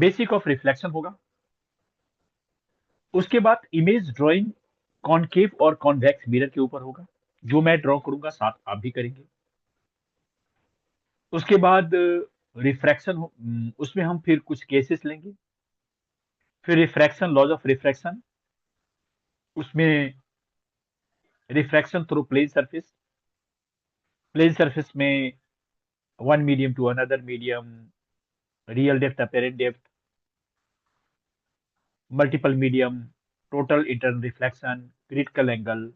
Basic of reflection होगा। उसके बाद इमेज ड्राइंग कॉनकेव और कॉन्वेक्स मिरर के ऊपर होगा। जो मैं ड्रॉ करूंगा साथ आप भी करेंगे। उसके बाद रिफ्रैक्शन उसमें हम फिर कुछ केसेस लेंगे। फिर रिफ्रैक्शन, लॉज ऑफ रिफ्रैक्शन, उसमें refraction through plane surface. Plane surface में one medium to another medium, real depth, apparent depth, multiple medium, total internal reflection, critical angle.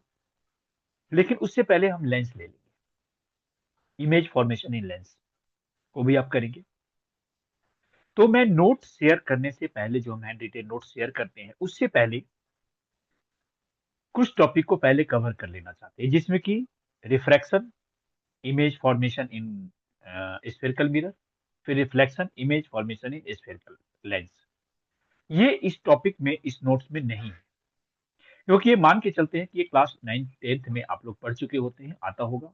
लेकिन उससे पहले हम लेंस ले लेंगे। इमेज फॉर्मेशन इन लेंस को भी आप करेंगे। तो मैं नोट शेयर करने से पहले, जो हम हैंड रिटेन नोट शेयर करते हैं, उससे पहले कुछ टॉपिक को पहले कवर कर लेना चाहते हैं, जिसमें कि refraction, image formation in spherical mirror, फिर reflection, image formation in spherical lens. ये इस टॉपिक में, इस नोट्स में नहीं है, क्योंकि ये मान के चलते हैं कि ये क्लास 9th 10th में आप लोग पढ़ चुके होते हैं, आता होगा।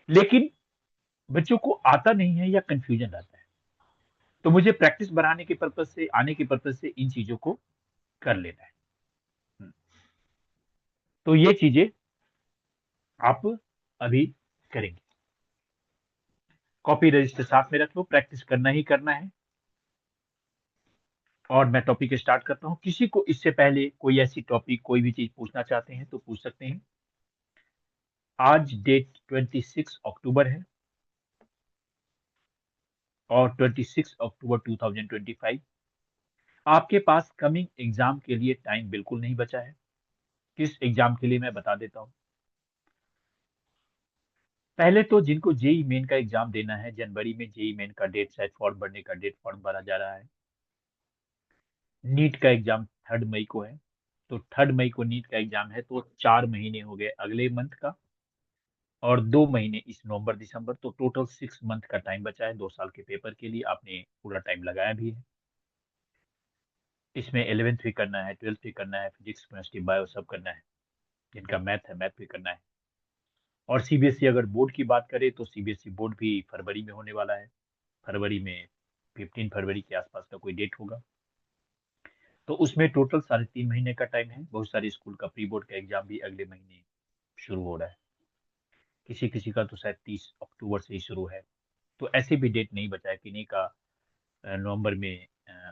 लेकिन बच्चों को आता नहीं है या कंफ्यूजन रहता है, तो मुझे प्रैक्टिस बढ़ाने के पर्पज से, आने के पर्पज से इन चीजों को कर लेना है। हम्म, तो ये चीजें आप अभी करेंगे। कॉपी रजिस्टर साथ में रख लो, प्रैक्टिस करना ही करना है। और मैं टॉपिक स्टार्ट करता हूँ। किसी को इससे पहले कोई ऐसी टॉपिक, कोई भी चीज पूछना चाहते हैं तो पूछ सकते हैं। आज डेट 26 अक्टूबर है और 26 अक्टूबर 2025। आपके पास कमिंग एग्जाम के लिए टाइम बिल्कुल नहीं बचा है। किस एग्जाम के लिए मैं बता देता हूँ। पहले तो जिनको जेई मेन का एग्जाम देना है, जनवरी में जेई मेन का डेट, शायद फॉर्म भरने का डेट, फॉर्म भरा जा रहा है। नीट का एग्जाम 3 मई को है। तो 3 मई को नीट का एग्जाम है, तो 4 महीने हो गए अगले मंथ का, और 2 महीने इस नवंबर दिसंबर, तो टोटल 6 मंथ का टाइम बचा है 2 साल के पेपर के लिए। आपने पूरा टाइम लगाया भी है। इसमें 11th भी करना है, 12th भी करना है, फिजिक्स केमिस्ट्री बायो सब करना है। जिनका मैथ है, मैथ भी करना है। और सीबीएसई अगर बोर्ड की बात करें तो सीबीएसई बोर्ड भी फरवरी में होने वाला है। फरवरी में 15 फरवरी के आसपास का कोई डेट होगा। तो उसमें टोटल 3.5 महीने का टाइम है। बहुत सारे स्कूल का प्री बोर्ड का एग्जाम भी अगले महीने शुरू हो रहा है। किसी किसी का तो शायद 30 अक्टूबर से ही शुरू है। तो ऐसे भी डेट नहीं बचा है। किन्हीं का नवंबर में,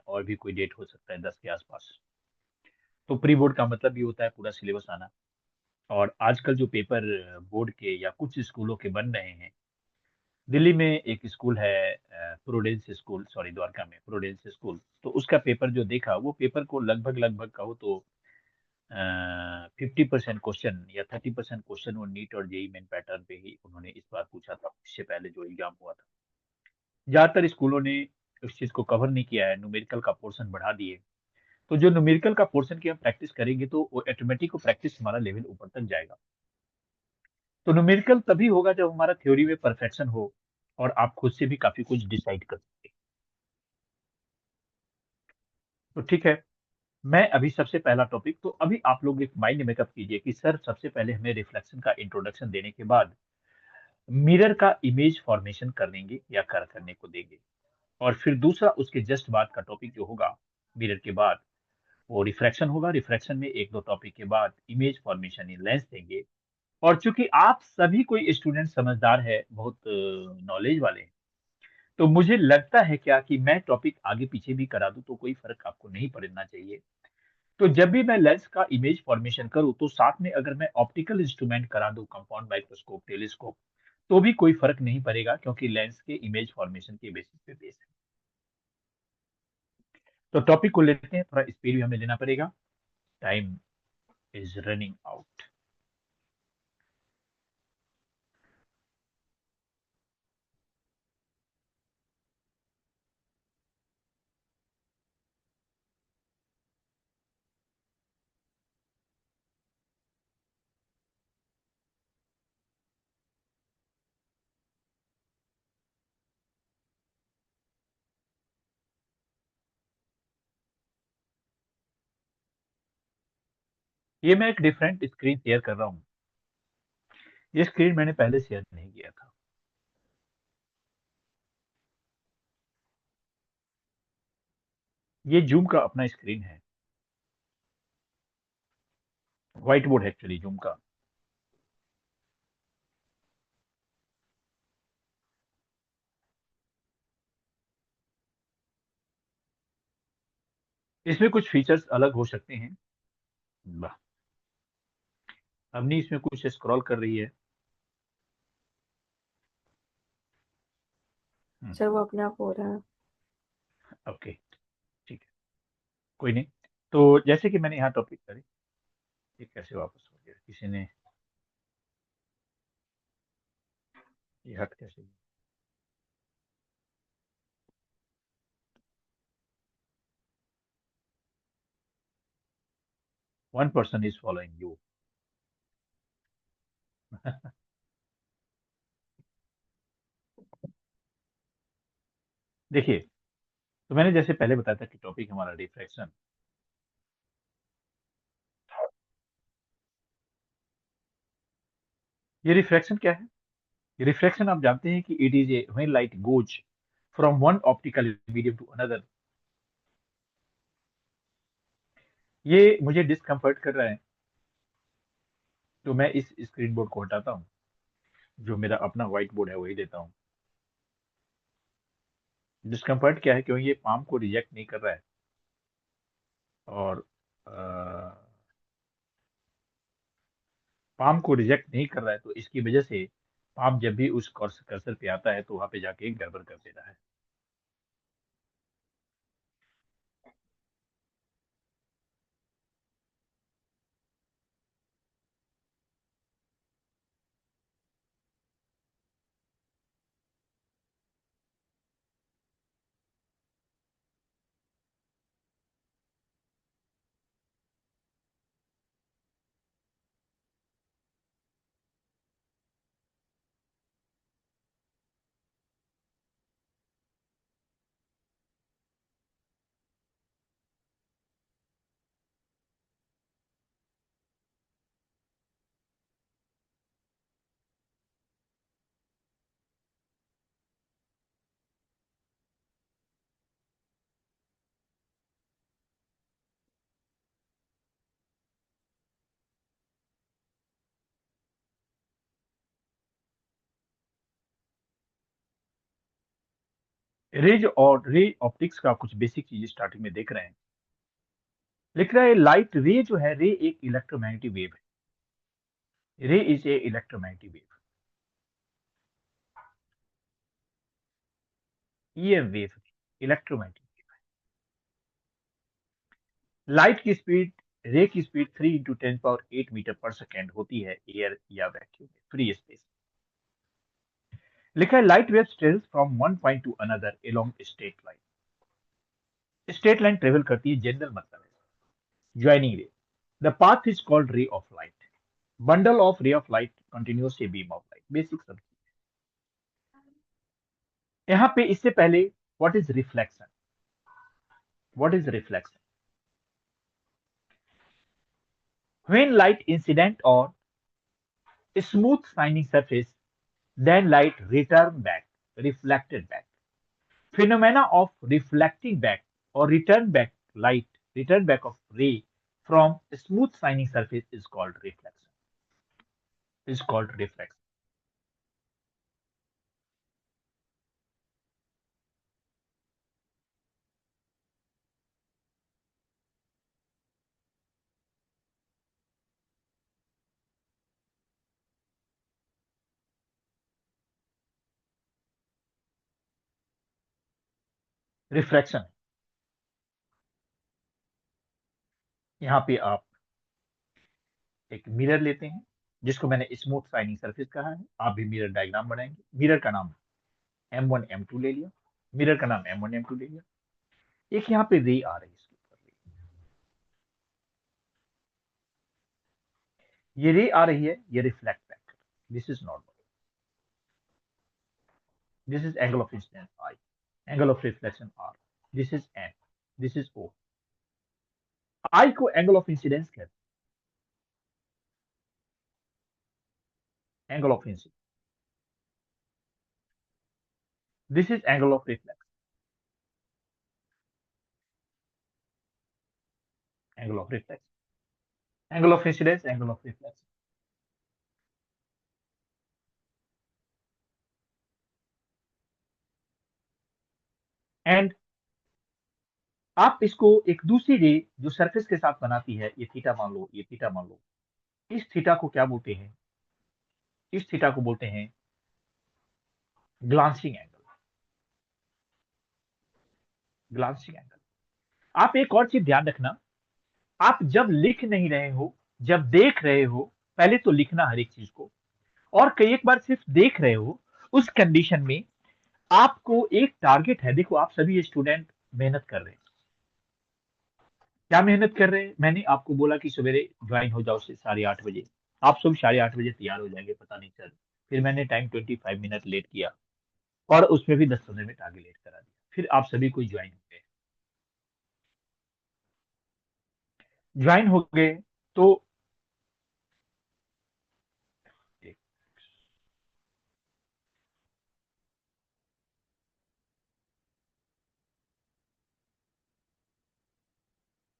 और भी कोई डेट हो सकता है 10 के आसपास। तो प्री बोर्ड का मतलब ये होता है पूरा सिलेबस आना। और आजकल जो पेपर बोर्ड के या कुछ स्कूलों के बन रहे हैं, दिल्ली में एक स्कूल है, प्रूडेंस स्कूल, सॉरी द्वारका में प्रूडेंस स्कूल, तो उसका पेपर जो देखा, वो पेपर को लगभग लगभग कहो तो 50% क्वेश्चन या 30% क्वेश्चन वो नीट और जेई मेन पैटर्न पे ही उन्होंने इस बार पूछा था, इससे पहले जो एग्जाम हुआ था। ज्यादातर स्कूलों ने उस चीज को कवर नहीं किया है, न्यूमेरिकल का पोर्शन बढ़ा दिए। तो जो न्यूमेरिकल का पोर्शन की हम प्रैक्टिस करेंगे, तो वो ऑटोमेटिक प्रैक्टिस हमारा लेवल ऊपर तक जाएगा। तो न्यूमेरिकल तभी होगा जब हमारा थ्योरी में परफेक्शन हो और आप खुद से भी काफी कुछ डिसाइड कर सकते हैं। तो ठीक है, मैं अभी सबसे पहला टॉपिक, तो अभी आप लोग एक माइंड मेकअप कीजिए कि सर सबसे पहले हमें रिफ्लेक्शन का इंट्रोडक्शन देने के बाद मिरर का इमेज फॉर्मेशन करेंगे या करने को देंगे। और फिर दूसरा उसके जस्ट बाद का टॉपिक जो होगा मिरर के बाद, वो रिफ्रैक्शन होगा। रिफ्रैक्शन में एक दो टॉपिक के बाद इमेज फॉर्मेशन इन लेंस देंगे। और चूंकि आप सभी कोई स्टूडेंट समझदार है, बहुत नॉलेज वाले हैं, तो मुझे लगता है क्या कि मैं टॉपिक आगे पीछे भी करा दूं तो कोई फर्क आपको नहीं पड़ना चाहिए। तो जब भी मैं लेंस का इमेज फॉर्मेशन करूं, तो साथ में अगर मैं ऑप्टिकल इंस्ट्रूमेंट करा दूं, कंपाउंड माइक्रोस्कोप, टेलीस्कोप, तो भी कोई फर्क नहीं पड़ेगा, क्योंकि लेंस के इमेज फॉर्मेशन के बेसिस पे बेस है। तो टॉपिक को लेते हैं, थोड़ा स्पीड भी हमें लेना पड़ेगा, टाइम इज रनिंग आउट। ये मैं एक डिफरेंट स्क्रीन शेयर कर रहा हूँ। ये स्क्रीन मैंने पहले शेयर नहीं किया था। ये जूम का अपना स्क्रीन है, व्हाइट बोर्ड है एक्चुअली जूम का। इसमें कुछ फीचर्स अलग हो सकते हैं। वाह, अवनी इसमें कुछ स्क्रॉल कर रही है। सर वो अपने आप हो रहा है। ओके, ठीक है, कोई नहीं। तो जैसे कि मैंने यहाँ टॉपिक करी, ये कैसे वापस हो गया, किसी ने ये हट कैसे गया? 1 person is following you। देखिए, तो मैंने जैसे पहले बताया था कि टॉपिक हमारा रिफ्रैक्शन। ये रिफ्रैक्शन क्या है? ये रिफ्रैक्शन आप जानते हैं कि it is a when light goes from one optical medium to another. ये मुझे डिस्कम्फर्ट कर रहा है, तो मैं इस स्क्रीन बोर्ड को हटाता हूँ, जो मेरा अपना व्हाइट बोर्ड है वही लेता हूँ। डिस्कम्फर्ट क्या है? क्योंकि ये पाम को रिजेक्ट नहीं कर रहा है, और पाम को रिजेक्ट नहीं कर रहा है, तो इसकी वजह से पाम जब भी उस कर्सर पे आता है तो वहां पे जाके गड़बड़ कर दे रहा है। रेज और रे ऑप्टिक्स का कुछ बेसिक चीज स्टार्टिंग में देख रहे हैं। लिख रहा है लाइट रे जो है, रे एक इलेक्ट्रोमैग्नेटिक वेव है। रे इज ए इलेक्ट्रोमैग्नेटिक वेव, ये वेव इलेक्ट्रोमैग्नेटिक। लाइट की स्पीड, रे की स्पीड 3 × 10⁸ होती है एयर या वैक्यूम में, फ्री स्पेस। लिखा है light wave travels from one point two another along straight line. Straight line travel करती है, जनरल मतलब है ज्वाइनिंग रे। The path is called ray of light. Bundle of ray of light continuous a beam of light, basic सब। यहाँ पे इससे पहले what is reflection? What is reflection? When light incident और smooth shining surface, then light return back, reflected back. Phenomena of reflecting back or return back of ray from smooth shining surface is called reflection. Is called reflection. Refraction. यहाँ पे आप एक mirror लेते हैं, जिसको मैंने smooth shining surface कहा है। आप भी मिरर डायग्राम बनाएंगे। मिरर का नाम M1 M2 ले लिया। मिरर का नाम M1 M2 ले लिया। एक यहाँ पे रे आ रही है इसके ऊपर, ये रे आ रही है, ये reflect back. This is normal. This is angle of incidence I, angle of reflection R. This is N, this is O। I को angle of incidence कहते हैं, angle of incidence। This is angle of reflection। Angle of reflex, angle of incidence, angle of reflex. And आप इसको एक दूसरी रे जो surface के साथ बनाती है, ये थीटा मान लो, ये थीटा मान लो, इस थीटा को क्या बोलते हैं? इस थीटा को बोलते हैं ग्लांसिंग एंगल, ग्लांसिंग एंगल। आप एक और चीज ध्यान रखना, आप जब लिख नहीं रहे हो, जब देख रहे हो, पहले तो लिखना हर एक चीज को, और कई एक बार सिर्फ देख रहे हो, उस कंडीशन में आपको एक टारगेट है। देखो आप सभी स्टूडेंट मेहनत कर रहे हैं। क्या मेहनत कर रहे हैं? मैंने आपको बोला कि सवेरे ज्वाइन हो जाओ से 8:30 बजे, आप सब 8:30 बजे तैयार हो जाएंगे, पता नहीं चल। फिर मैंने टाइम 25 मिनट लेट किया, और उसमें भी 10-15 मिनट आगे लेट करा दिया, फिर आप सभी कोई ज्वाइन हो गए। ज्वाइन हो गए तो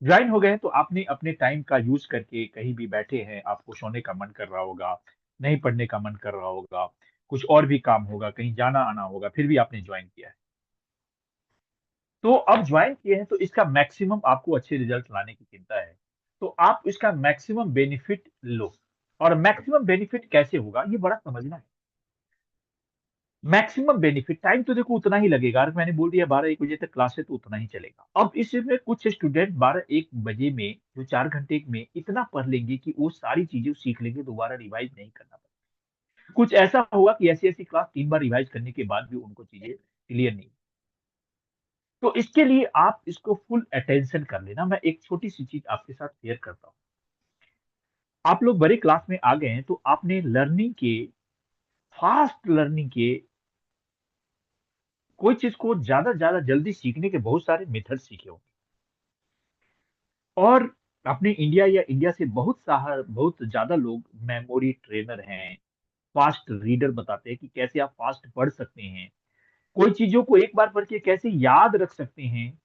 ज्वाइन हो गए तो आपने अपने टाइम का यूज करके कहीं भी बैठे हैं, आपको सोने का मन कर रहा होगा, नहीं पढ़ने का मन कर रहा होगा, कुछ और भी काम होगा, कहीं जाना आना होगा, फिर भी आपने ज्वाइन किया है। तो अब ज्वाइन किए हैं तो इसका मैक्सिमम आपको अच्छे रिजल्ट लाने की चिंता है, तो आप इसका मैक्सिमम बेनिफिट लो। और मैक्सिमम बेनिफिट कैसे होगा, ये बड़ा समझना है। मैक्सिमम बेनिफिट टाइम तो देखो उतना ही लगेगा, अगर मैंने बोल दिया 12-1 बजे तक क्लास है तो उतना ही चलेगा। अब इसमें कुछ स्टूडेंट 12-1 बजे में जो 4 घंटे में इतना पढ़ लेंगे कि वो सारी चीजें सीख लेंगे, दोबारा रिवाइज नहीं करना पड़ेगा। कुछ ऐसा होगा कि ऐसी ऐसी क्लास 3 बार रिवाइज करने के बाद भी उनको चीजें क्लियर नहीं। तो इसके लिए आप इसको फुल अटेंशन कर लेना। मैं एक छोटी सी चीज आपके साथ शेयर करता हूँ। आप लोग बड़े क्लास में आ गए हैं तो आपने लर्निंग के, फास्ट लर्निंग के, कोई चीज को ज्यादा जल्दी सीखने के बहुत सारे मेथड सीखे होंगे। और अपने इंडिया या इंडिया से बहुत ज्यादा लोग मेमोरी ट्रेनर हैं, फास्ट रीडर बताते हैं कि कैसे आप फास्ट पढ़ सकते हैं, कोई चीजों को एक बार पढ़ के कैसे याद रख सकते हैं,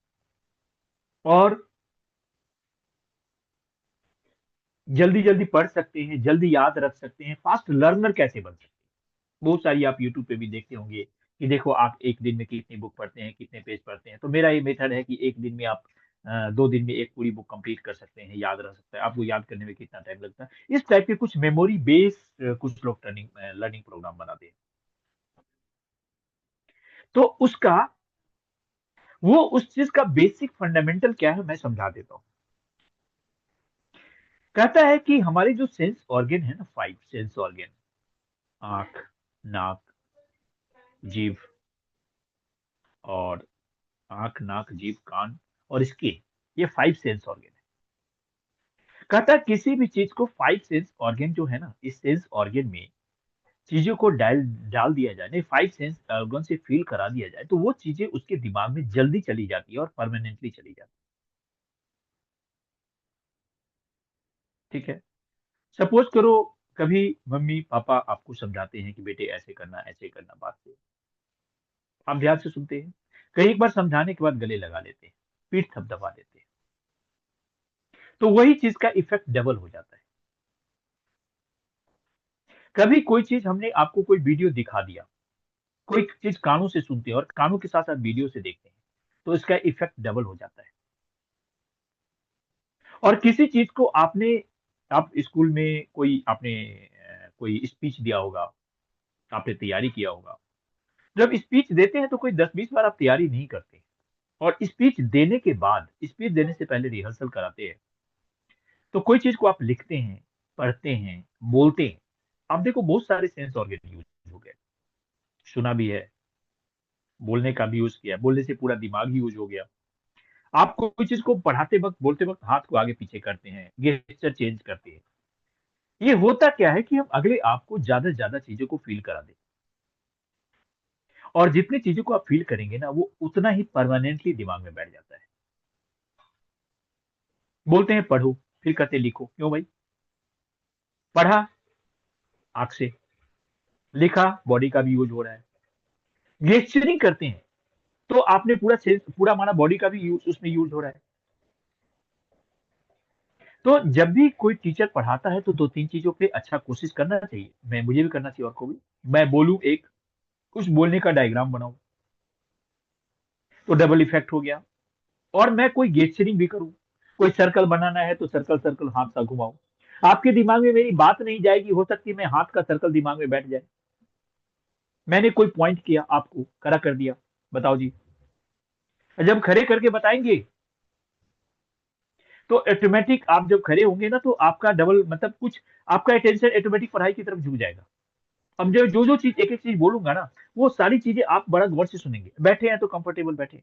और जल्दी जल्दी पढ़ सकते हैं, जल्दी याद रख सकते हैं, फास्ट लर्नर कैसे बन सकते हैं। बहुत सारी आप यूट्यूब पे भी देखते होंगे कि देखो आप एक दिन में कितनी बुक पढ़ते हैं, कितने पेज पढ़ते हैं। तो मेरा ये मेथड है कि एक दिन में आप 2 दिन में एक पूरी बुक कंप्लीट कर सकते हैं, याद रह सकता है। आपको याद करने में कितना टाइम लगता है? इस टाइप के कुछ मेमोरी बेस्ड कुछ लोग टर्निंग लर्निंग प्रोग्राम बनाते हैं। तो उसका, वो उस चीज का बेसिक फंडामेंटल क्या है मैं समझा देता हूँ। कहता है कि हमारे जो सेंस ऑर्गन है ना, 5 सेंस ऑर्गन, आंख, नाक, जीभ, और आंख, नाक, जीभ, कान और स्किन, ये 5 सेंस ऑर्गन है। कहता है किसी भी चीज को 5 सेंस ऑर्गन जो है ना, इस सेंस ऑर्गन में चीजों को डाल डाल दिया जाए, नहीं 5 सेंस ऑर्गन से फील करा दिया जाए, तो वो चीजें उसके दिमाग में जल्दी चली जाती है और परमानेंटली चली जाती है। ठीक है। सपोज करो कभी मम्मी पापा आपको समझाते हैं कि बेटे ऐसे करना, ऐसे करना, बात से आप ध्यान से सुनते हैं, कई एक बार समझाने के बाद गले लगा लेते हैं, पीठ थपथपा देते हैं, तो वही चीज का इफेक्ट डबल हो जाता है। कभी कोई चीज हमने आपको कोई वीडियो दिखा दिया, कोई चीज कानों से सुनते हैं और कानों के साथ साथ वीडियो से देखते हैं, तो इसका इफेक्ट डबल हो जाता है। और किसी चीज को आपने, आप स्कूल में कोई आपने कोई स्पीच दिया होगा, आपने तैयारी किया होगा। जब स्पीच देते हैं तो कोई 10-20 बार आप तैयारी नहीं करते, और स्पीच देने के बाद, स्पीच देने से पहले रिहर्सल कराते हैं। तो कोई चीज को आप लिखते हैं, पढ़ते हैं, बोलते हैं। अब देखो बहुत सारे सेंस ऑर्गन यूज हो गए, सुना भी है, बोलने का भी यूज किया, बोलने से पूरा दिमाग ही यूज हो गया। आप कोई चीज को पढ़ाते वक्त, बोलते वक्त हाथ को आगे पीछे करते हैं, गेस्चर चेंज करते हैं। ये होता क्या है कि हम अगले आप को ज्यादा से ज्यादा चीजों को फील करा दें, और जितनी चीजों को आप फील करेंगे ना, वो उतना ही परमानेंटली दिमाग में बैठ जाता है। बोलते हैं पढ़ो, फिर कहते हैं लिखो, क्यों भाई? पढ़ा आंख से, लिखा बॉडी का भी यूज हो रहा है, गेस्चरिंग करते हैं तो आपने पूरा पूरा हमारा बॉडी का भी यूज उसमें यूज हो रहा है। तो जब भी कोई टीचर पढ़ाता है तो 2-3 चीज़ों पे अच्छा कोशिश करना चाहिए। मुझे भी करना चाहिए और को भी। मैं बोलूँ एक, कुछ बोलने का डायग्राम बनाऊँ, तो डबल इफेक्ट हो गया। और मैं कोई गेस्चरिंग भी करूँ, कोई सर्कल बनाना है तो सर्कल-सर्कल हाथ सा घुमाऊँ। आपके दिमाग में मेरी बात नहीं जाएगी, हो सकती है मैं हाथ का सर्कल दिमाग में बैठ जाए। मैंने कोई पॉइंट किया, आपको खड़ा कर दिया, बताओ जी। जब खड़े करके बताएँगे, तो ऑटोमेटिक आप जब खड़े होंगे ना तो आपका डबल मतलब कुछ आपका अटेंशन ऑटोमेटिक पढ़ाई की तरफ झुक जाएगा। अब जो जो-जो चीज़ एक-एक चीज़ बोलूँगा ना, वो सारी चीज़ें आप बड़ा गौर से सुनेंगे। बैठे हैं तो कंफर्टेबल बैठे।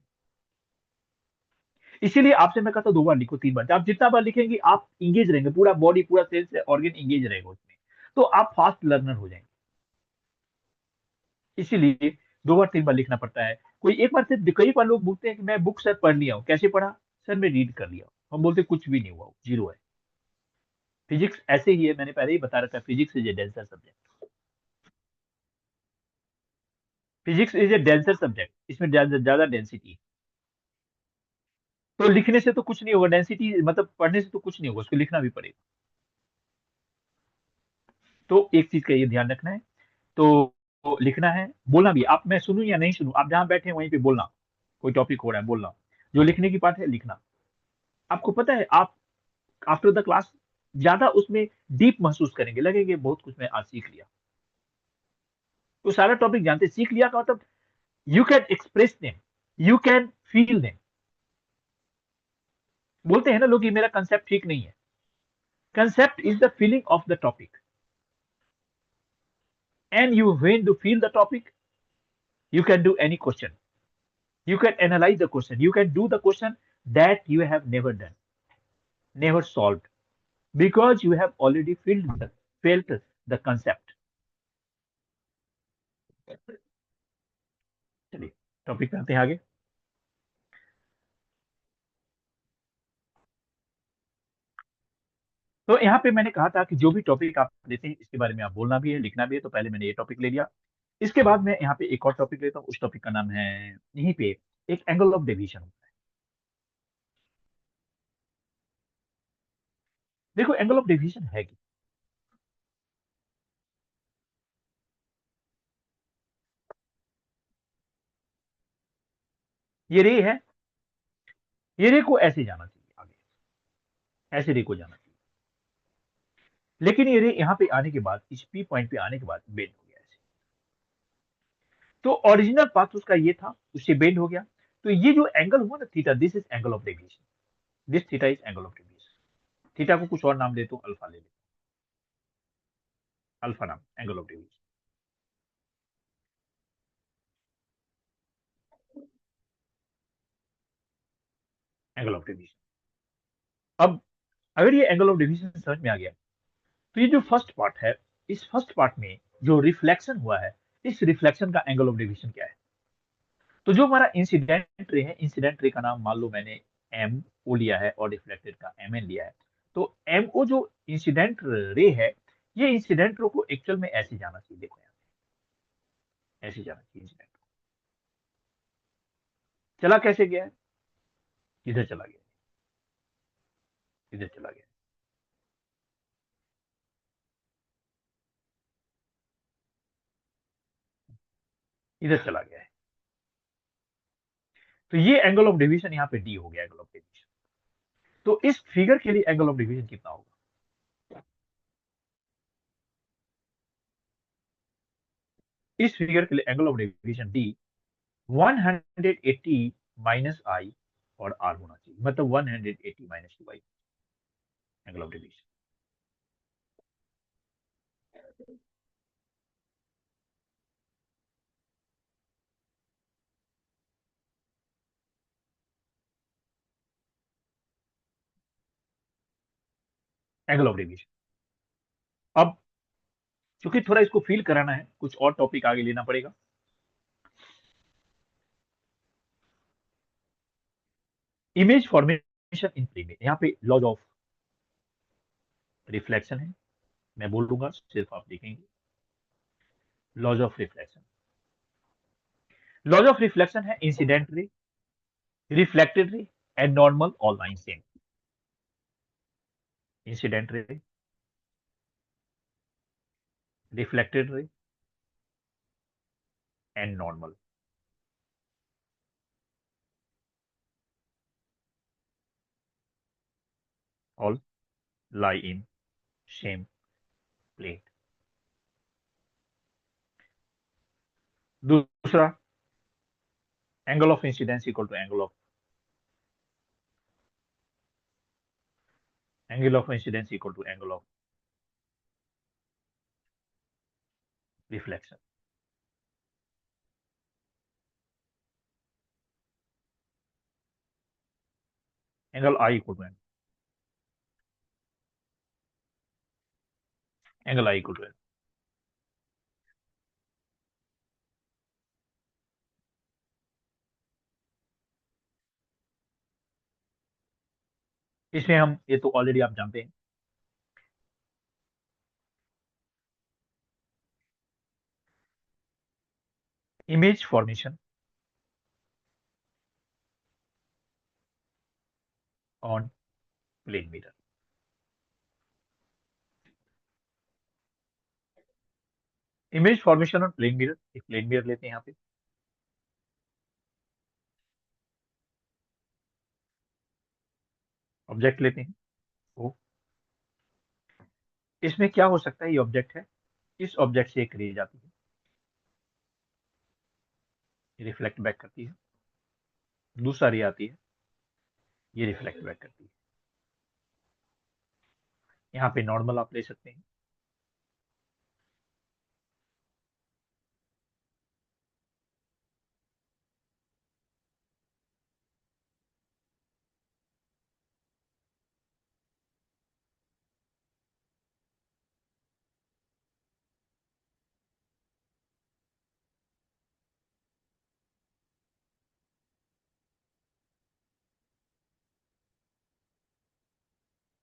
इसीलिए आपसे मैं कहता हूँ 2 बार लिखो, 3 बार। आप जितना बार लिखेंगे आप एंगेज रहेंगे, पूरा बॉडी, पूरा सेल्स ऑर्गन एंगेज रहेगा उसमें। तो आप फास्ट लर्नर हो जाएँगे। इसीलिए 2 बार 3 बार लिखना पड़ता है। कोई एक बार से कई बार लोग बोलते हैं कि मैं बुक सर पढ़ लिया हूँ। कैसे पढ़ा? सर मैं रीड कर लिया हूँ। हम बोलते हैं कुछ भी नहीं हुआ, ज़ीरो है। फिज़िक्स ऐसे ही है, मैंने पहले ही बता रखा है, physics is a denser subject. Physics is a denser subject, इसमें ज़्यादा डेंसिटी है। तो लिखने से तो कुछ नहीं होगा, डेंसिटी मतलब पढ़ने से तो कुछ नहीं होगा, उसको लिखना भी पड़ेगा। तो एक चीज़ का ये ध्यान रखना है, तो लिखना है, बोलना भी। आप मैं सुनूँ या नहीं सुनूँ, आप जहाँ बैठे हैं वहीं पे बोलना। कोई टॉपिक हो रहा है, बोलना। जो लिखने की बात है, लिखना। आपको पता है, आप आफ्टर द क्लास ज़्यादा उसमें डीप महसूस करेंगे, लगेंगे बहुत कुछ मैं आज सीख लिया। तो सारा टॉपिक जानते हैं, सीख लिया का मतलब you can express them, you can feel them. बोलते हैं ना लोग कि मेरा कांसेप्ट ठीक नहीं है। Concept is the feeling of the topic and you when to feel the topic, you can do any question. You can analyze the question. You can do the question that you have never done, never solved, because you have already felt the concept. चलिए topic पे आते हैं आगे। तो यहाँ पे मैंने कहा था कि जो भी टॉपिक आप लेते हैं इसके बारे में आप बोलना भी है, लिखना भी है। तो पहले मैंने ये टॉपिक ले लिया। इसके बाद मैं यहाँ पे एक और टॉपिक लेता हूँ। उस टॉपिक का नाम है, यहीं पे एक एंगल ऑफ डेविएशन होता है। देखो एंगल ऑफ डेविएशन है कि ये रे है, ये रे को ऐसे जाना चाहिए आगे, ऐसे रे को जाना चाहिए। लेकिन ये रे यहाँ पे आने के बाद, इस पी पॉइंट पे आने के बाद बेंड हो गया ऐसे। तो ओरिजिनल पाथ उसका ये था, उससे बेंड हो गया। तो ये जो एंगल हुआ ना theta, this is angle of deviation. This theta is angle of deviation. Theta को कुछ और नाम दे तो अल्फा ले ले, अल्फा नाम angle of deviation, angle of deviation. अब अगर ये एंगल ऑफ डेविएशन समझ में आ गया, तो ये जो फर्स्ट पार्ट है, इस फर्स्ट पार्ट में जो रिफ्लेक्शन हुआ है, इस रिफ्लेक्शन का एंगल ऑफ डेविएशन क्या है? तो जो हमारा इंसिडेंट रे है, इंसिडेंट रे का नाम मान लो मैंने एम ओ लिया है और रिफ्लेक्टेड का एम एन लिया है। तो एम ओ जो इंसिडेंट रे है, ये इंसिडेंट रो को एक्चुअल में ऐसे जाना चाहिए। देखो यहाँ, ऐसे जाना चाहिए इंसिडेंट। चला कैसे गया है? इधर चला गया, इधर चला गया, इधर चला गया है। तो ये एंगल ऑफ डेविएशन यहाँ पे डी हो गया, एंगल ऑफ डेविएशन। तो इस फिगर के लिए एंगल ऑफ डेविएशन कितना होगा? इस फिगर के लिए angle of deviation D 180 minus I और आर होना चाहिए, मतलब 180 minus 2 I, angle of deviation. Angle of deviation. अब क्योंकि थोड़ा इसको फील कराना है, कुछ और टॉपिक आगे लेना पड़ेगा। इमेज फॉर्मेशन इन प्लेन, यहाँ पे लॉज ऑफ रिफ्लेक्शन है, मैं बोल दूंगा सिर्फ आप देखेंगे। Laws of reflection, laws of reflection है incident ray, reflected ray and normal, all line same. Incident ray, reflected ray and normal. All lie in same plane. दूसरा, angle of incidence equal to angle of incidence equal to angle of reflection. Angle I equal to angle I equal to. इसमें हम, ये तो already आप जानते हैं, image formation on plane mirror. Image formation on plane mirror, एक plane mirror लेते हैं यहाँ पे, ऑब्जेक्ट लेते हैं वो. इसमें क्या हो सकता है, ये ऑब्जेक्ट है, इस ऑब्जेक्ट से एक रे जाती है, रिफ्लेक्ट बैक करती है, दूसरा रे आती है, ये रिफ्लेक्ट बैक करती है. यहाँ पे नॉर्मल आप ले सकते हैं.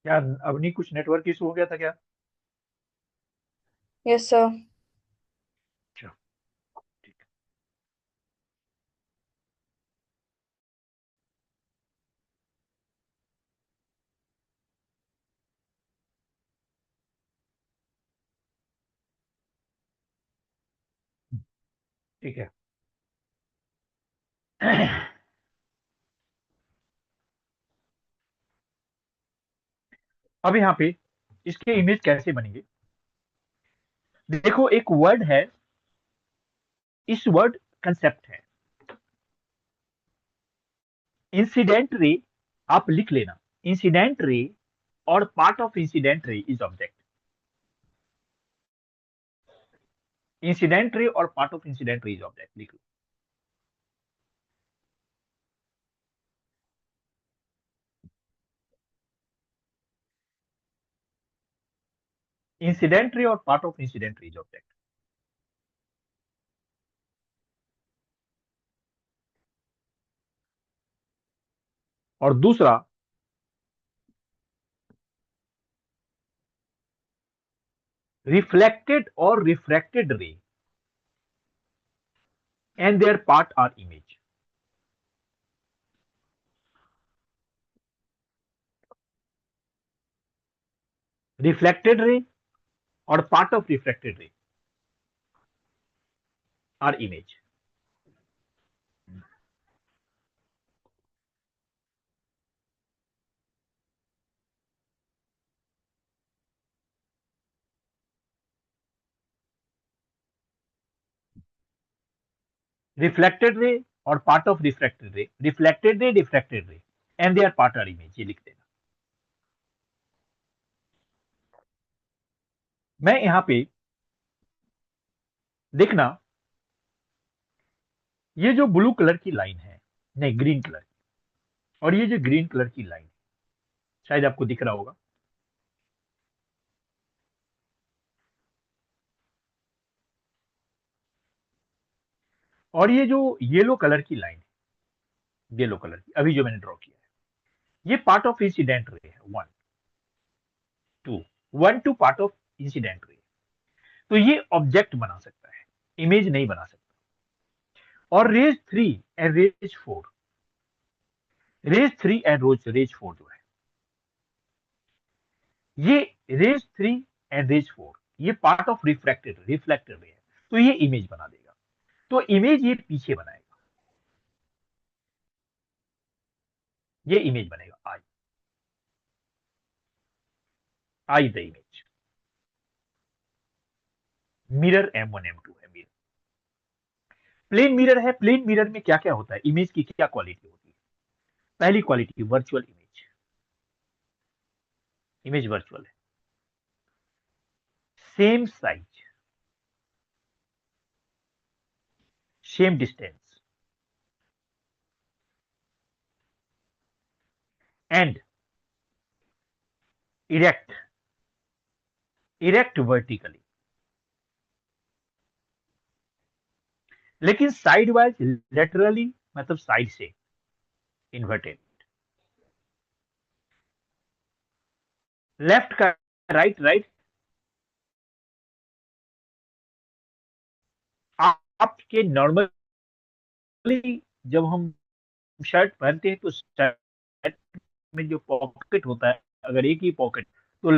क्या अवनी कुछ नेटवर्क इशू हो गया था क्या? Yes sir. अच्छा, ठीक ठीक है. अब यहाँ पे इसके इमेज कैसे बनेंगे, देखो एक वर्ड है, इस वर्ड कंसेप्ट है इंसिडेंट रे. आप लिख लेना, इंसिडेंट रे और part of incident ray is object. Incident ray और part of incident ray is object, लिख लो. इंसिडेंट रे और part of incident ray is object. और दूसरा, रिफ्लेक्टेड और refracted ray and their part are image. Reflected ray और part of reflected ray are image. Reflected ray और part of refracted ray, reflected ray and their part are image, ये लिख देना. मैं यहां पे देखना, ये जो ब्लू कलर की लाइन है, नहीं ग्रीन कलर, और ये जो ग्रीन कलर की लाइन, शायद आपको दिख रहा होगा, और ये जो येलो कलर की लाइन है, येलो कलर की अभी जो मैंने ड्रॉ किया है, ये पार्ट ऑफ इंसिडेंट रे है. Two one two part of incident ray. तो ये ऑब्जेक्ट बना सकता है, इमेज नहीं बना सकता. और rays 3 and rays 4, rays 3 and rays 4 जो है, ये रेज 3 एंड रेज 4 ये पार्ट ऑफ रिफ्लेक्टर रे है, तो ये इमेज बना देगा। तो इमेज ये पीछे बनाएगा, ये इमेज बनेगा I the image. Mirror M1 M2 है मिरर। प्लेन मिरर है, प्लेन मिरर में क्या क्या होता है, इमेज की क्या क्वालिटी होती है। पहली quality virtual image, image virtual है, same size, same distance and erect, erect vertically. लेकिन साइड वाइज लेटरली मतलब साइड से इन्वर्टेड, लेफ्ट का राइट, राइट आपके नॉर्मली जब हम शर्ट पहनते हैं तो शर्ट में जो पॉकेट होता है, अगर एक ही पॉकेट तो